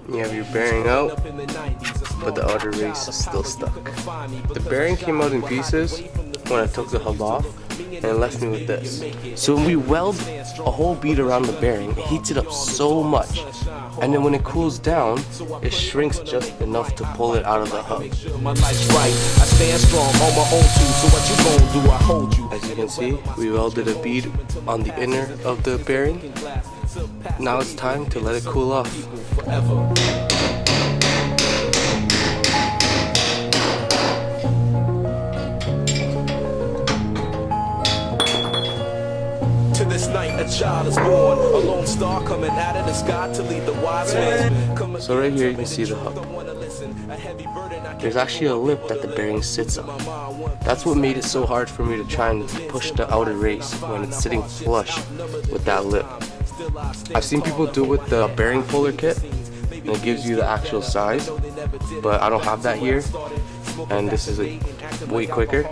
You have your bearing out, but the outer race is still stuck. The bearing came out in pieces when I took the hub off, and it left me with this. So when we weld a whole bead around the bearing, it heats it up so much, and then when it cools down, it shrinks just enough to pull it out of the hub. As you can see, we welded a bead on the inner of the bearing. Now it's time to let it cool off. This night a child is born, a lone star coming out of the sky to lead the wise men. So right here you can see the hub. There's actually a lip that the bearing sits on. That's what made it so hard for me to try and push the outer race when it's sitting flush with that lip. I've seen people do it with the bearing puller kit, and it gives you the actual size, but I don't have that here, and this is way quicker.